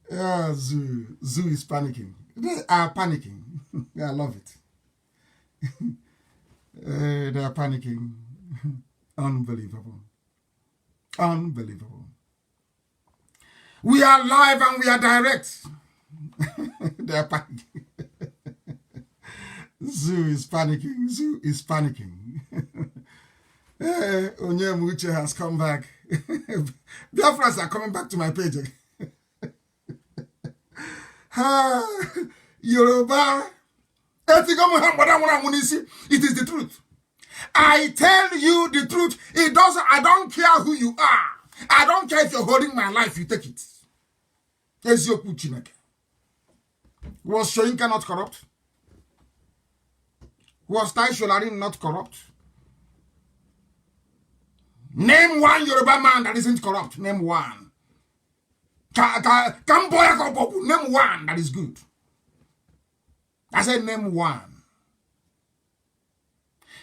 Zoo is panicking. They are panicking. I love it. They are panicking. Unbelievable. Unbelievable. We are live and we are direct. They are panicking. Zoo is panicking. Zoo is panicking. Onyemuche has come back. Biafrans are coming back to my page. Yoruba. It is the truth. I tell you the truth. I don't care who you are. I don't care if you're holding my life, you take it. Was Shoyinka not corrupt? Was Tai Sholarin not corrupt? Name one Yoruba man that isn't corrupt. Name one. Name one that is good. I said name one.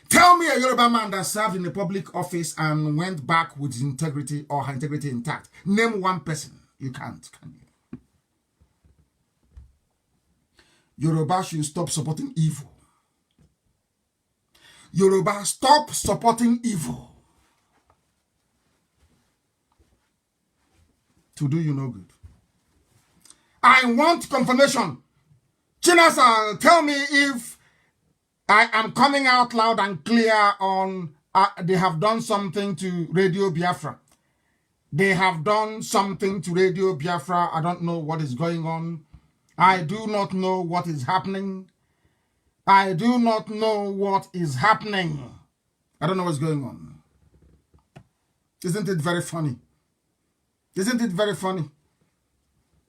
Tell me a Yoruba man that served in a public office and went back with his integrity or her integrity intact. Name one person. You can't, can you? Yoruba should stop supporting evil. Yoruba, stop supporting evil. To do you no good. I want confirmation. Chinasa, tell me if I am coming out loud and clear on they have done something to Radio Biafra. They have done something to Radio Biafra. I don't know what is going on. I do not know what is happening. I do not know what is happening. I don't know what's going on. Isn't it very funny? Isn't it very funny?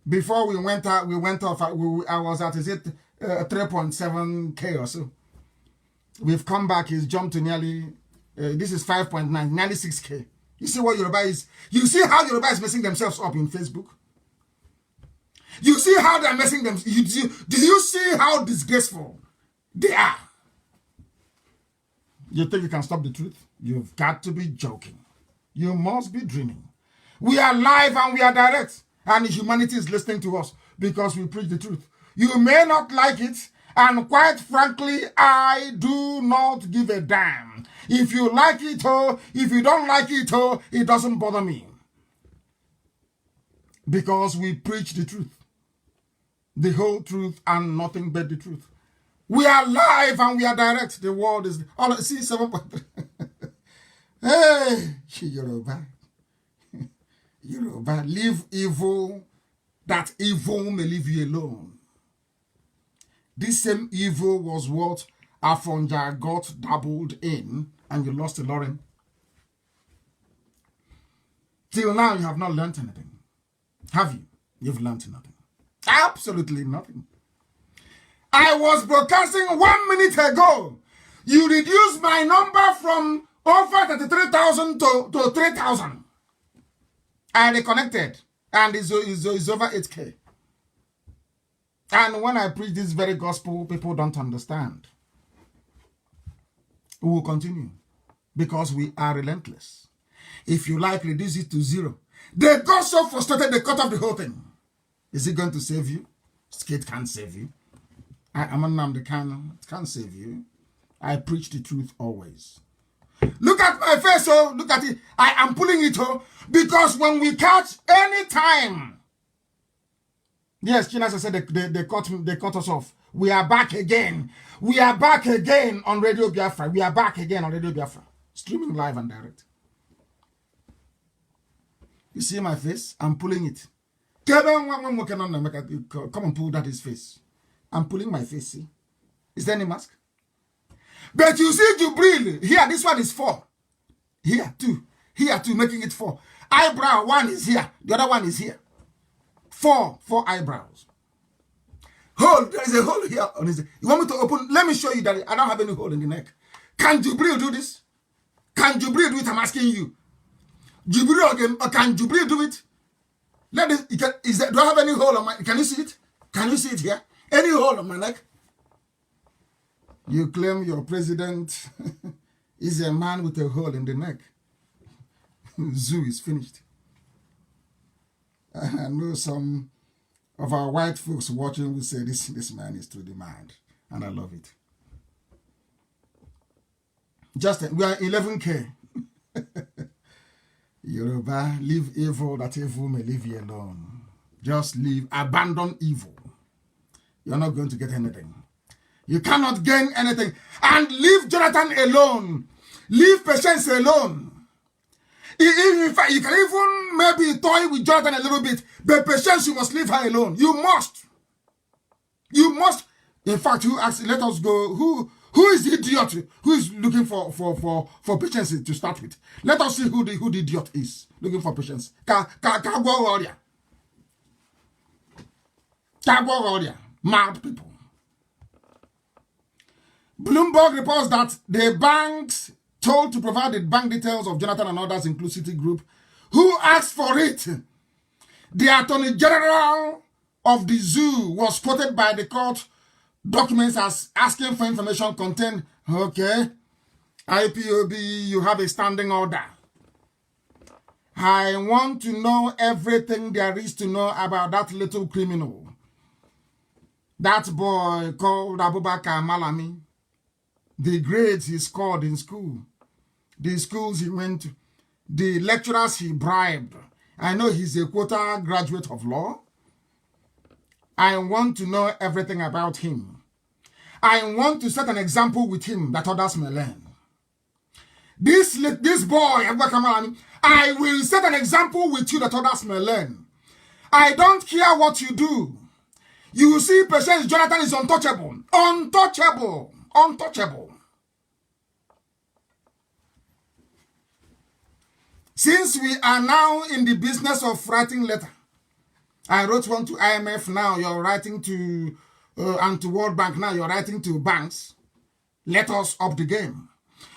Before we went out, I was at, is it 3.7K or so? We've come back, he's jumped to nearly, this is 5.9, nearly 6K. You see what Yoruba is? You see how Yoruba is messing themselves up in Facebook? You see how they're messing them? Do you see how disgraceful they are? You think you can stop the truth? You've got to be joking. You must be dreaming. We are live and we are direct. And humanity is listening to us because we preach the truth. You may not like it. And quite frankly, I do not give a damn. If you like it or if you don't like it or it doesn't bother me. Because we preach the truth. The whole truth and nothing but the truth. We are live and we are direct. The world is... see, 7.3. Hey, Yoruba. Yoruba, leave evil, that evil may leave you alone. This same evil was what Afonja got dabbled in, and you lost to Lauren. Till now, you have not learned anything. Have you? You've learned nothing. Absolutely nothing. I was broadcasting 1 minute ago. You reduced my number from over 33,000 to 3,000. I reconnected, and it's over 8K. And when I preach this very gospel, people don't understand. We will continue because we are relentless. If you like, reduce it to 0. They got so frustrated, they cut off the whole thing. Is it going to save you? Skate can't save you. I'm a nnamdi kanu. It can't save you. I preach the truth always. Look at my face, oh, look at it. I am pulling it, oh, because when we catch any time. Yes, Chinasa said they cut us off. We are back again. We are back again on Radio Biafra. We are back again on Radio Biafra. Streaming live and direct. You see my face? I'm pulling it. Come and pull that his face. I'm pulling my face, see? Is there any mask? But you see Jubril, here, this one is 4. Here, 2. Here, 2, making it 4. Eyebrow, 1 is here. The other one is here. 4 eyebrows. Hole, there is a hole here on his. You want me to open? Let me show you that I don't have any hole in the neck. Can Jubril do this? Can Jubril do it? I'm asking you. Jubril again, can Jubril do it? Do I have any hole on my, can you see it? Can you see it here? Any hole on my neck? You claim your president is a man with a hole in the neck. Zoo is finished. I know some of our white folks watching will say, this man is truly mad. And I love it. We are 11K. Yoruba, leave evil that evil may leave you alone. Just leave, abandon evil. You're not going to get anything. You cannot gain anything. And leave Jonathan alone. Leave Patience alone. In fact, you can even maybe toy with Jonathan a little bit, but Patience, you must leave her alone. You must. You must. In fact, who asked, let us go. Who is the idiot who is looking for Patience to start with? Let us see who the idiot is looking for Patience. Mad people. Bloomberg reports that the banks told to provide the bank details of Jonathan and others, including Citigroup, who asked for it. The Attorney General of the zoo was quoted by the court documents as asking for information contained. Okay, IPOB, you have a standing order. I want to know everything there is to know about that little criminal. That boy called Abubakar Malami. The grades he scored in school. The schools he went to. The lecturers he bribed. I know he's a quota graduate of law. I want to know everything about him. I want to set an example with him that others may learn. This boy, Abubakar Malami, I will set an example with you that others may learn. I don't care what you do. You see, Patience Jonathan is untouchable. Untouchable. Untouchable. Since we are now in the business of writing letter, I wrote one to IMF, now you're writing to, and to World Bank, now you're writing to banks. Let us up the game.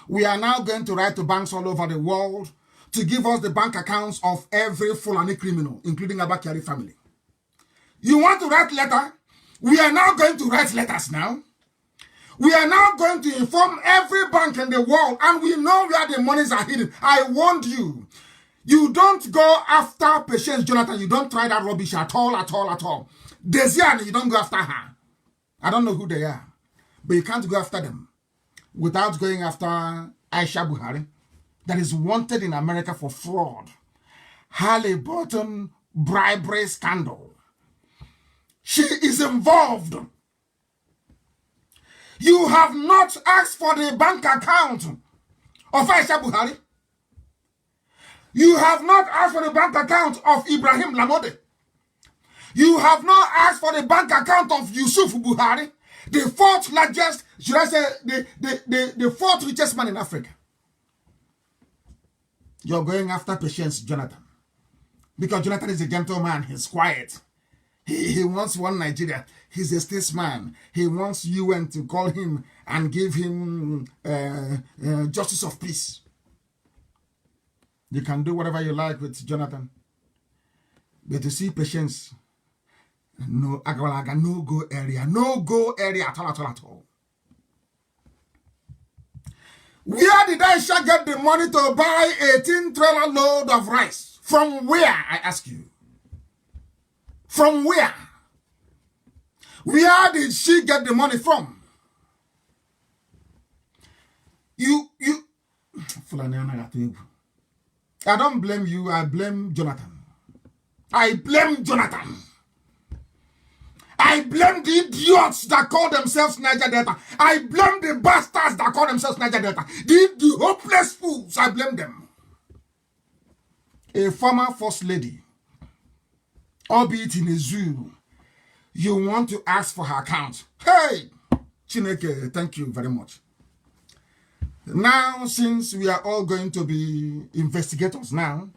We are now going to write to banks all over the world to give us the bank accounts of every Fulani criminal, including Abakari family. You want to write letter? We are now going to write letters now. We are now going to inform every bank in the world, and we know where the monies are hidden. I warned you. You don't go after Patience Jonathan. You don't try that rubbish at all, at all, at all. Desian, you don't go after her. I don't know who they are, but you can't go after them without going after Aisha Buhari, that is wanted in America for fraud. Halliburton bribery scandal. She is involved. You have not asked for the bank account of Aisha Buhari. You have not asked for the bank account of Ibrahim Lamode. You have not asked for the bank account of Yusuf Buhari, the fourth largest, should I say, the fourth richest man in Africa. You're going after Patience Jonathan. Because Jonathan is a gentleman, he's quiet. He wants one Nigeria. He's a statesman. He wants UN to call him and give him justice of peace. You can do whatever you like with Jonathan. But to see Patience, no go area. No go area at all, at all, at all. Where did Aisha get the money to buy 18-trailer load of rice? From where, I ask you? From where? Where did she get the money from? I don't blame you, I blame Jonathan. I blame Jonathan. I blame the idiots that call themselves Niger Delta. I blame the bastards that call themselves Niger Delta. The hopeless fools, I blame them. A former first lady, albeit in a zoo, you want to ask for her account. Hey, Chineke, thank you very much. Now, since we are all going to be investigators now,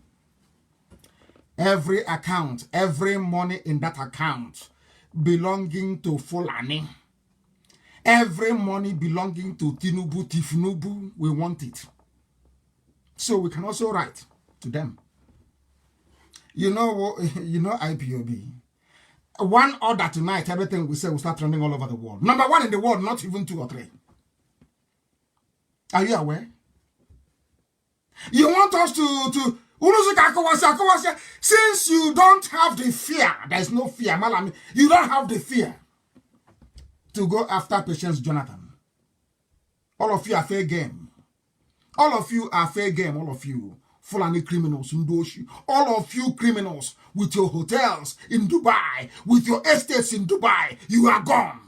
every account, every money in that account belonging to Fulani, every money belonging to Tinubu, Tifnubu, we want it. So we can also write to them. You know IPOB. One order tonight, everything we say will start trending all over the world. Number one in the world, not even 2 or 3. Are you aware? You want us to Since you don't have the fear, there is no fear, Malami. You don't have the fear to go after Patience Jonathan. All of you are fair game. All of you are fair game. All of you. Fulani criminals, Ndoshi. All of you criminals with your hotels in Dubai, with your estates in Dubai, you are gone.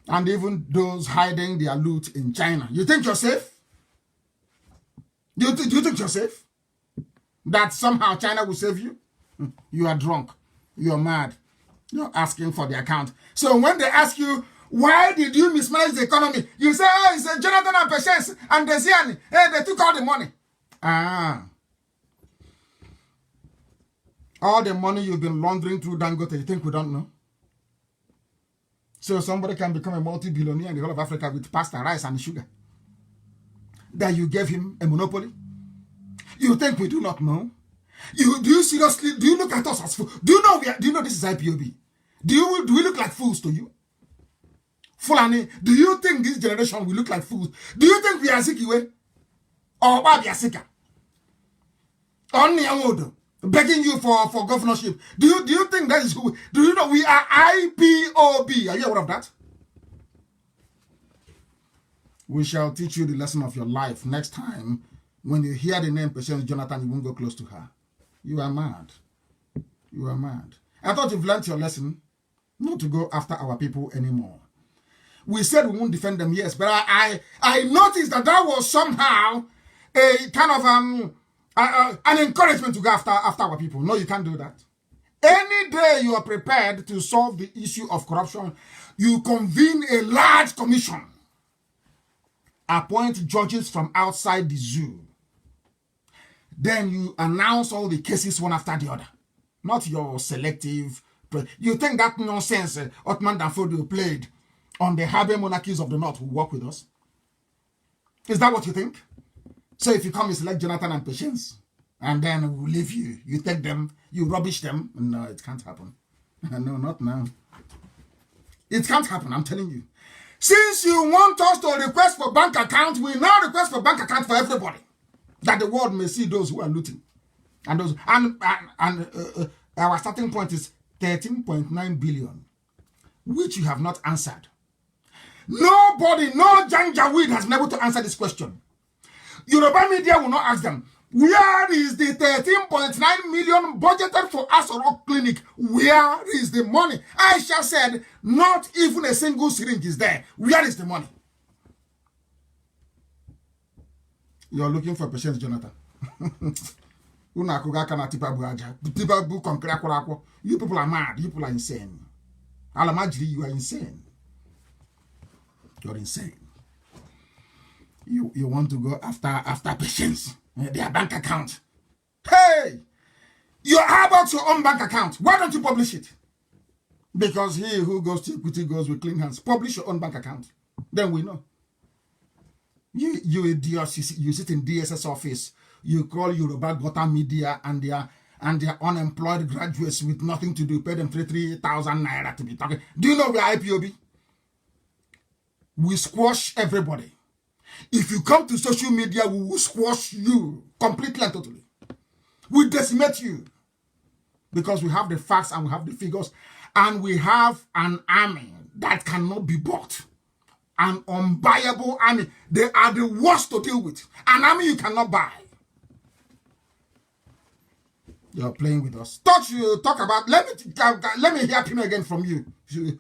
And even those hiding their loot in China. You think you're safe? You think you're safe? That somehow China will save you? You are drunk. You're mad. You're asking for the account. So when they ask you, why did you mismanage the economy? You say, oh, it's Jonathan and Patience and Desiani. Hey, they took all the money. All the money you've been laundering through Dangote, you think we don't know? So somebody can become a multi-billionaire in the whole of Africa with pasta, rice, and sugar. That you gave him a monopoly? You think we do not know? Do you seriously, do you look at us as fools? Do you know this is IPOB? Do we look like fools to you? Fulani, do you think this generation will look like fools? Do you think we are Zikiwe? Or we are Sika? Only Amodo, begging you for governorship. Do you think that is who? Do you know we are IPOB? Are you aware of that? We shall teach you the lesson of your life next time. When you hear the name Patience Jonathan, you won't go close to her. You are mad. You are mad. I thought you've learned your lesson not to go after our people anymore. We said we won't defend them, yes, but I noticed that was somehow a kind of an encouragement to go after our people. No, you can't do that. Any day you are prepared to solve the issue of corruption, you convene a large commission, appoint judges from outside the zoo. Then you announce all the cases one after the other. Not your selective. You think that nonsense Ottoman Danfodio played on the Habe monarchies of the North will work with us? Is that what you think? So if you come and select Jonathan and Patience, and then we'll leave you, you take them, you rubbish them. No, it can't happen. No, not now. It can't happen, I'm telling you. Since you want us to request for bank account, we now request for bank account for everybody, that the world may see those who are looting. And those our starting point is 13.9 billion, which you have not answered. Nobody, no Janjaweed has been able to answer this question. Yoruba media will not ask them, where is the 13.9 million budgeted for Asoro Clinic? Where is the money? Aisha said, not even a single syringe is there. Where is the money? You're looking for Patience Jonathan. You people are mad. You people are insane. Alamajiri, you are insane. You're insane. You want to go after Patience, their bank account. Hey! How about your own bank account? Why don't you publish it? Because he who goes to equity goes with clean hands. Publish your own bank account. Then we know. You idiots, you sit in DSS office. You call Yoruba Gota Media and their unemployed graduates with nothing to do. Pay them 3,000 naira to be talking. Do you know we are IPOB? We squash everybody. If you come to social media, we will squash you completely and totally. We decimate you. Because we have the facts and we have the figures. And we have an army that cannot be bought. An unbuyable army. They are the worst to deal with. An army you cannot buy. You're playing with us. Talk about. Let me hear him again from you,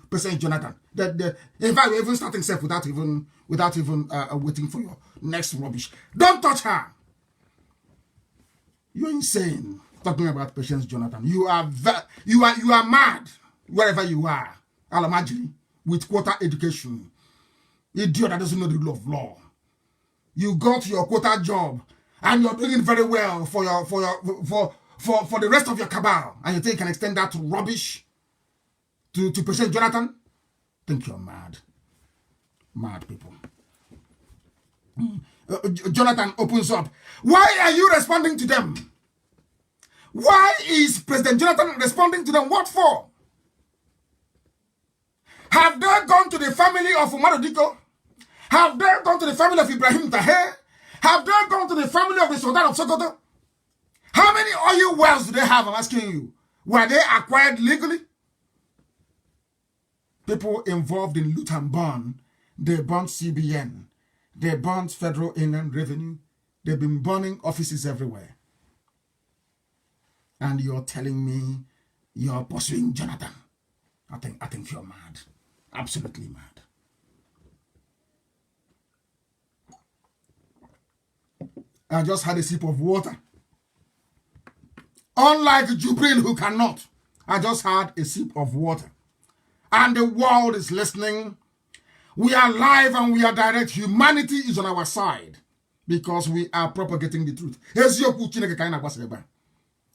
President Jonathan. In fact, we're even starting self without even waiting for your next rubbish. Don't touch her. You're insane. Talking about Patience Jonathan. You are mad wherever you are. Alamajiri with quota education. Idiot that doesn't know the rule of law. You got your quota job and you're doing very well for the rest of your cabal, and you think you can extend that to rubbish to President Jonathan? Think you're mad. Mad people. Jonathan opens up. Why are you responding to them? Why is President Jonathan responding to them? What for? Have they gone to the family of Umar Diko? Have they gone to the family of Ibrahim Taher? Have they gone to the family of the Sultan of Sokoto? How many oil wells do they have? I'm asking you. Were they acquired legally? People involved in loot and burn, they burnt CBN, they burnt Federal Inland Revenue, they've been burning offices everywhere. And you're telling me you're pursuing Jonathan. I think you're mad. Absolutely mad. I just had a sip of water. Unlike Jubril, who cannot, I just had a sip of water. And the world is listening. We are live and we are direct. Humanity is on our side because we are propagating the truth.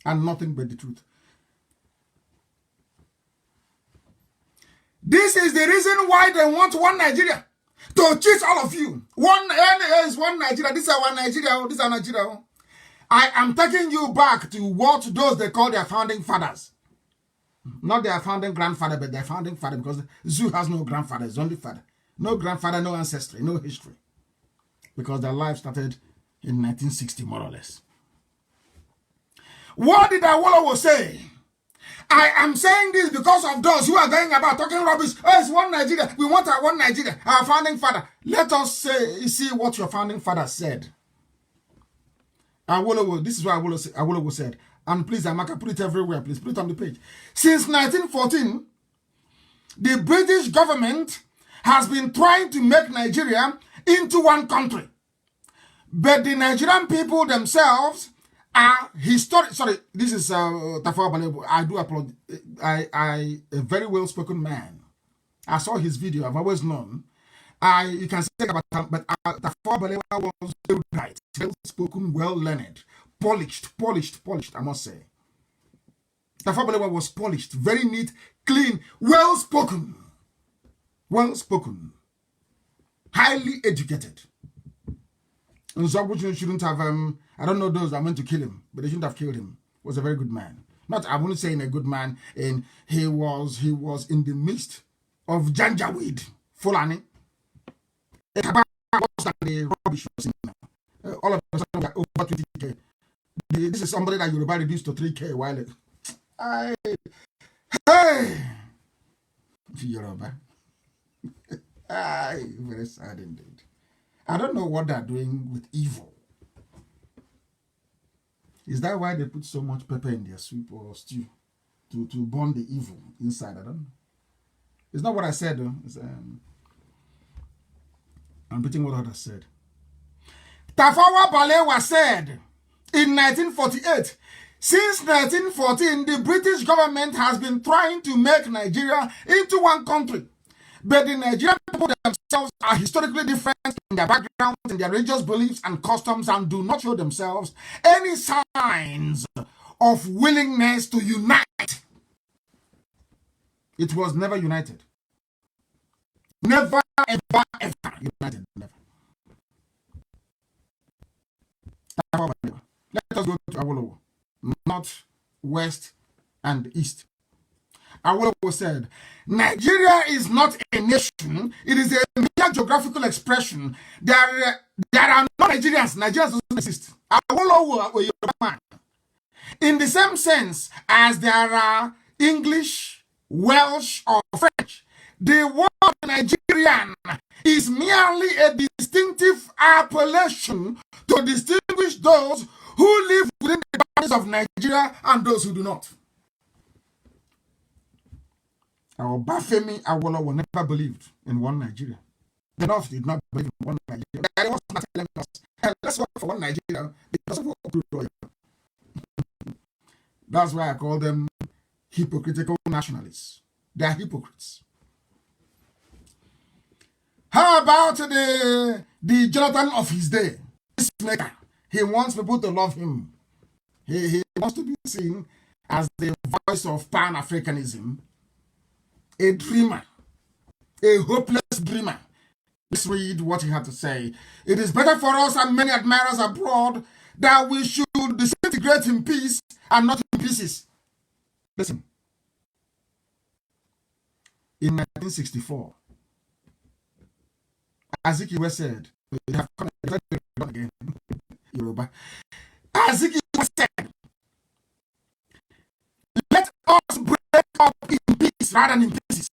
And nothing but the truth. This is the reason why they want one Nigeria. To cheat all of you. One NA is one Nigeria. This is one Nigeria. This is Nigeria. I am taking you back to what those they call their founding fathers. Not their founding grandfather, but their founding father, because Zoo has no grandfather, it's only father. No grandfather, no ancestry, no history. Because their life started in 1960, more or less. What did Awolowo say? I am saying this because of those who are going about talking rubbish. Oh, it's one Nigeria. We want our one Nigeria. Our founding father. Let us see what your founding father said. Awolowo, this is what Awolowo said. And please, Amaka, put it everywhere. Please put it on the page. Since 1914, the British government has been trying to make Nigeria into one country. But the Nigerian people themselves are historic. Sorry, this is Tafawa Balewa. I do applaud. I a very well-spoken man. I saw his video. I've always known. You can say about him, but Tafawa Balewa was very right, well-spoken, well-learned, polished, I must say. Tafawa Balewa was polished, very neat, clean, well-spoken, highly educated. And so shouldn't have, I don't know those that meant to kill him, but they shouldn't have killed him. He was a very good man. Not, I wouldn't say in a good man, and he was in the midst of Janjaweed, Fulani. The rubbish all of a sudden we are over 20k. This is somebody that Yoruba reduced to 3k a while ago. Hey, Yoruba. Very sad indeed. I don't know what they're doing with evil. Is that why they put so much pepper in their soup or stew? To burn the evil inside? I don't know. It's not what I said though. It's, I'm repeating what others said. Tafawa Balewa said in 1948, since 1914, the British government has been trying to make Nigeria into one country. But the Nigerian people themselves are historically different in their backgrounds, in their religious beliefs and customs, and do not show themselves any signs of willingness to unite. It was never united. Never, ever, ever united. Never. Let us go to Awolowo. North, West, and East. Awolowo said, Nigeria is not a nation. It is a mere geographical expression. There are no Nigerians. Nigerians don't exist. Awolowo, a Yoruba man. In the same sense as there are English, Welsh, or French, the word Nigerian is merely a distinctive appellation to distinguish those who live within the boundaries of Nigeria and those who do not. Our Bafemi Awolowo never believed in one Nigeria. The North did not believe in one Nigeria. They was not telling us, hey, let's work for one Nigeria because of what. That's why I call them hypocritical nationalists. They are hypocrites. How about the Jonathan of his day? This maker. He wants people to love him. He wants to be seen as the voice of Pan-Africanism. A dreamer. A hopeless dreamer. Let's read what he had to say. It is better for us and many admirers abroad that we should disintegrate in peace and not in pieces. Listen. In 1964, Azikiwe said, we have come to again. Yoruba. As he said, let us break up in peace rather than in pieces.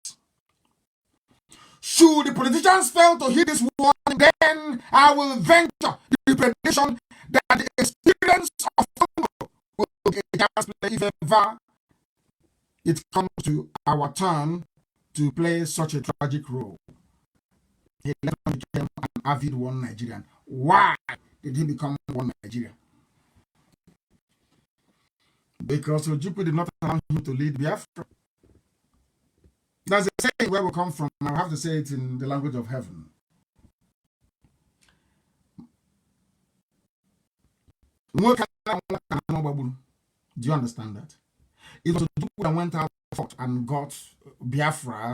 Should the politicians fail to heed this warning, then I will venture the prediction that the experience of Congo will be a chance play if ever it comes to our turn to play such a tragic role. He became an avid one Nigerian. Why did he become one Nigerian? Because Ojukwu did not allow him to lead Biafra. That's a saying where we come from. I have to say it in the language of heaven. Do you understand that? It was Ojukwu that went out and got Biafra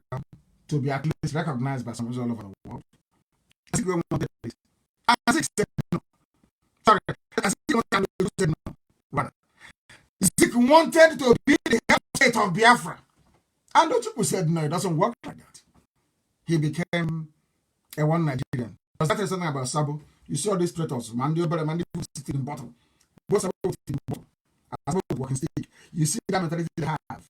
to be at least recognized by some people all over the world. Zik wanted to be the head state of Biafra. And the people said, no, it doesn't work like that. He became a one Nigerian. Does that say something about Sabo? You saw these traitors, Mandio Bere, Mandio sitting in bottom. Both Sabo sitting in bottom. As working stick. You see that mentality they have.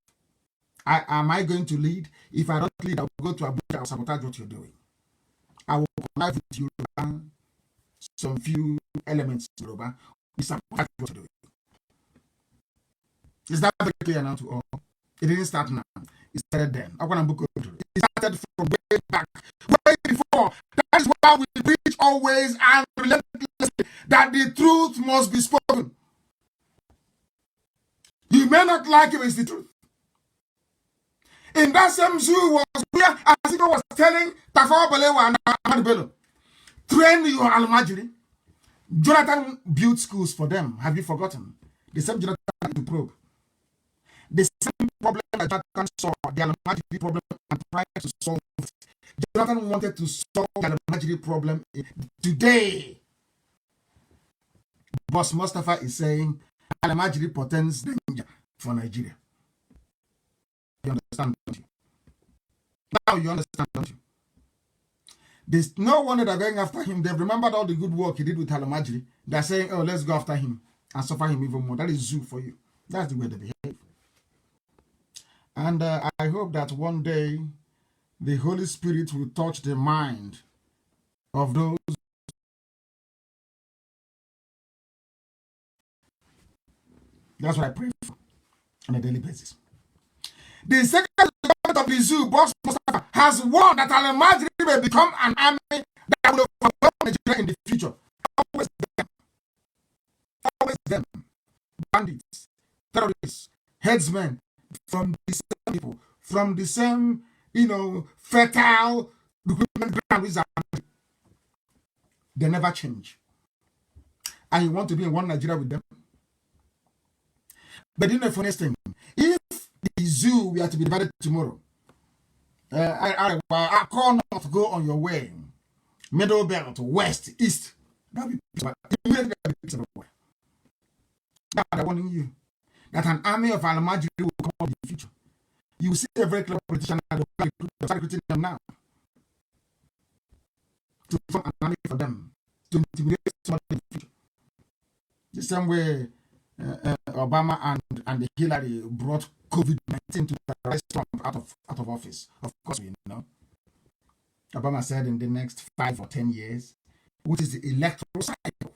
Am I going to lead? If I don't lead, I will go to Abuja and sabotage what you're doing. I will connive with you some few elements in Yoruba. We sabotage what you're doing. Is that very clear now to all? It didn't start now. It started then. It started from way back, way before. That is why we preach always and relentlessly that the truth must be spoken. You may not like it, but it's the truth. In that same zoo was where Asiko was telling Tafawa Balewa and Ahmad Bello, train your Almajiri. Jonathan built schools for them. Have you forgotten? The same Jonathan to probe. The same problem that Jonathan saw, the Almajiri problem, and tried to solve it. Jonathan wanted to solve the Almajiri problem today. Boss Mustafa is saying Almajiri portends danger for Nigeria. You understand, don't you? Now you understand, don't you? There's no wonder they're going after him. They've remembered all the good work he did with Almajiri. They're saying, oh, let's go after him and suffer him even more. That is zoo for you. That's the way they behave. And I hope that one day the Holy Spirit will touch the mind of those. That's what I pray for on a daily basis. The second government of the zoo, Boss Mustafa, has warned that Al-Majri will become an army that will overwhelm Nigeria in the future. Always them. Always them. Bandits, terrorists, headsmen, from the same people, from the same, fertile recruitment ground. They never change. And you want to be in one Nigeria with them? But you know the funniest thing, if the zoo we are to be divided tomorrow, I call not go on your way, middle belt, west, east. That'll be immediately everywhere. Now I'm warning you that an army of Al-Majri will come up in the future. You will see every club politician that will start recruiting them now to form an army for them to intimidate somebody in the future. The same way Obama and the Hillary brought COVID-19 to rise Trump out of office. Of course, we know. Obama said in the next 5 or 10 years, which is the electoral cycle.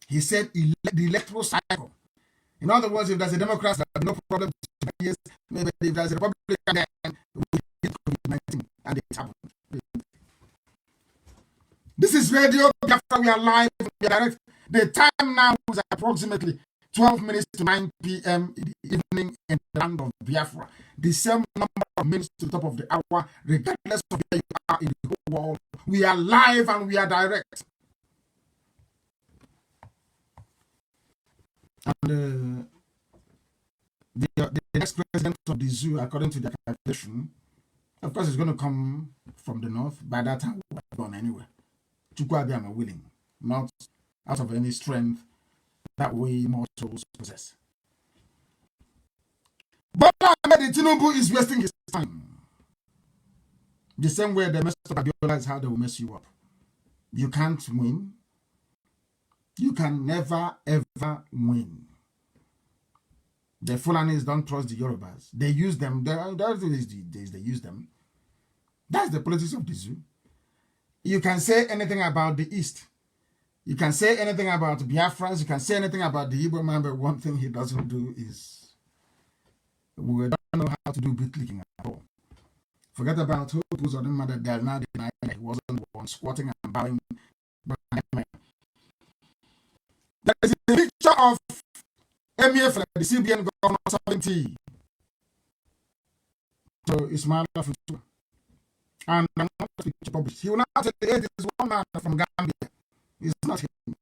He said the electoral cycle. In other words, if there's a Democrat, there's no problem. Years, maybe if there's a Republican, then we get COVID-19, and it happened. This is Radio Biafra. We are live. We are direct. The time now is approximately 12 minutes to 9 p.m. in the evening in the land of Biafra. The same number of minutes to the top of the hour, regardless of where you are in the whole world. We are live and we are direct. And the next president of the zoo, according to the calculation, of course, is going to come from the north. By that time, we're gone anyway. Chukwuabiama willing, not out of any strength that we mortals possess. But Tinubu is wasting his time. The same way they messed up Abiola is how they will mess you up. You can't win. You can never, ever win. The Fulanis don't trust the Yorubas. They use them. They use them. That's the politics of the zoo. You can say anything about the East. You can say anything about Biafrans. You can say anything about the Igbo man, but one thing he doesn't do is we don't know how to do beat clicking at all. Forget about who was on the mother. They're now denying that he wasn't the one squatting and bowing. There is a picture of MEF, the CBN governor, serving tea. So Ismail Futu. And I'm not picture published. He will not say it is one man from Gambia. It's not him.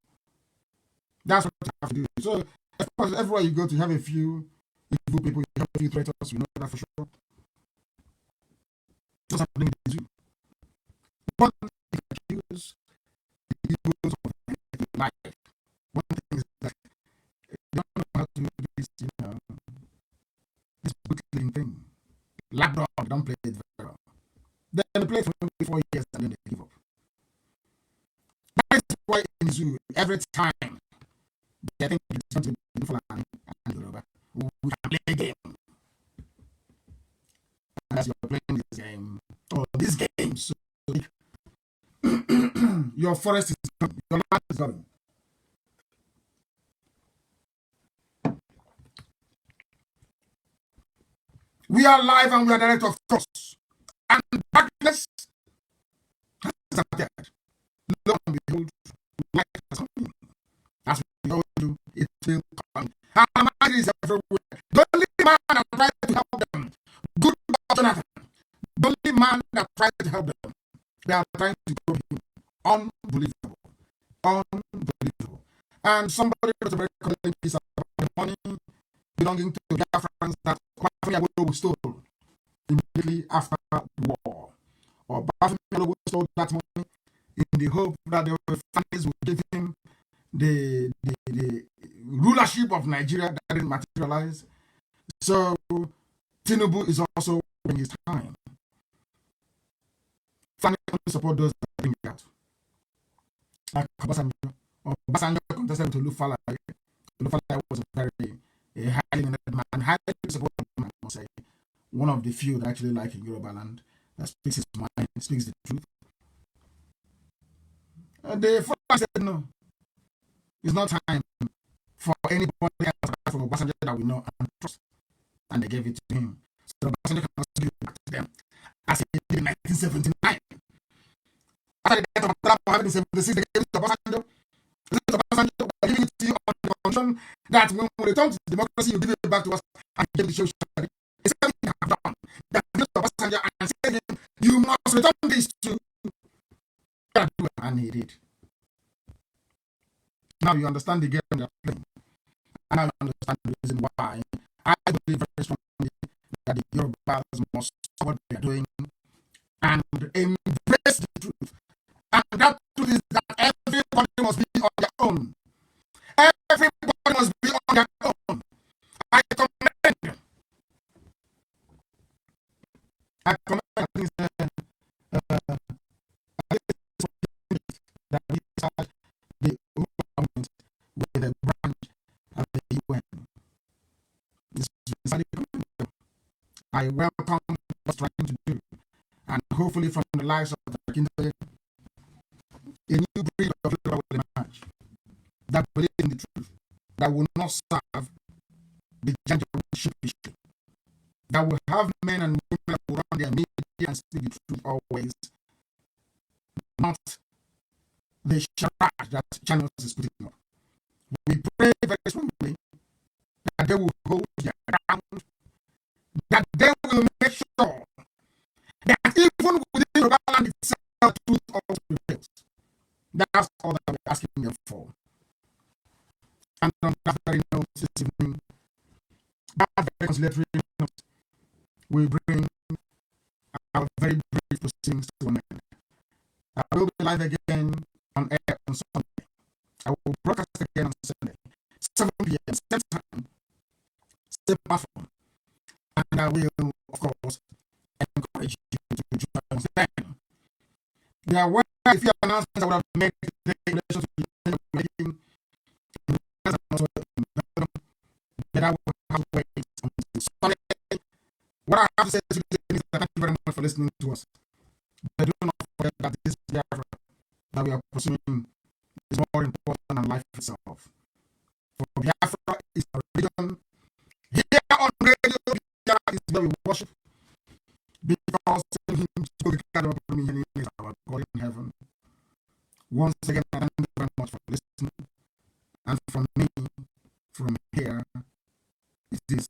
That's what you have to do. So, of course, everywhere you go to have a few evil people, you have a few traitors, we know that for sure. Just happening to you. One thing you accuse the evils of life. One thing is that you don't know how to do this, this bootling thing. Labrador, don't play it very well. Then they play it for maybe 4 years and then they give up. That is why in zoo, every time they think it's going to be beautiful and Yoruba, we can play a game. And as you're playing this game, or this game, so your forest is coming, your land is coming. We are live and we are direct, of course. And darkness has appeared. Lo and behold, light has come. As we all do, it will come. And Mazi is everywhere. The only man that tried to help them, good Jonathan, the only man that tried to help them, they are trying to grow him. Unbelievable. Unbelievable. And somebody wrote a very calling piece about the money belonging to the Biafrans that Bafemi stole immediately after the war. Or Bafemi stole that money in the hope that the families would give him the rulership of Nigeria that didn't materialize. So Tinubu is also in his time. Family only support those that bring it out. Like Obasanjo contested to Lufala. Lufala was a very highly man, highly supported man, I must say. One of the few that actually like in Yoruba land, that speaks his mind, speaks the truth. The father said no. It's not time for anybody else from Obasanjo that we know and trust. And they gave it to him. So Obasanjo can also give it back to them as he did in 1979. After the death of Trump in 1976, they gave it to Obasanjo. Obasanjo, we're giving it to you on the condition that when we return to democracy, you give it back to us and give it to you. It's something you have done. That gives to Obasanjo and said to him, you must return this to. And he did. Now you understand the game they're playing. And now you understand the reason why I believe very strongly that the Yorubas must stop what they're doing and embrace the truth. And that truth is that everybody must be on their own. Everybody must be on their own. I commend. I think that we start the government with a branch of the UN. This is I welcome what's trying to do, and hopefully from the lives of the Kindle, a new breed of people will emerge that believe in the truth, that will not serve the gender sheepishly, that will have men and women that will run their media and speak the truth always, not the charade that channels is putting up. We pray very strongly that they will hold their ground, that they will make sure that even within the land itself, truth also prevails. That's all that we're asking them for. And on that very note this evening, that very conciliatory note, we bring our very brief proceedings to an end. I will be live again on air on Sunday. I will broadcast again on Sunday, 7 p.m. same time, same platform. And I will, of course, encourage you to join us then. We are a few announcements I would have made today in relation to the change of making in the also in Belgium, but I will have to wait until Sunday. What I have to say to you is that thank you very much for listening to us. But do not forget that this Biafra that we are pursuing is more important than life itself. For Biafra is a religion. Here on radio, Biafra is where we worship. Because him to the kind of me is our God in heaven. Once again, I thank you very much for listening. And from me, from here, it is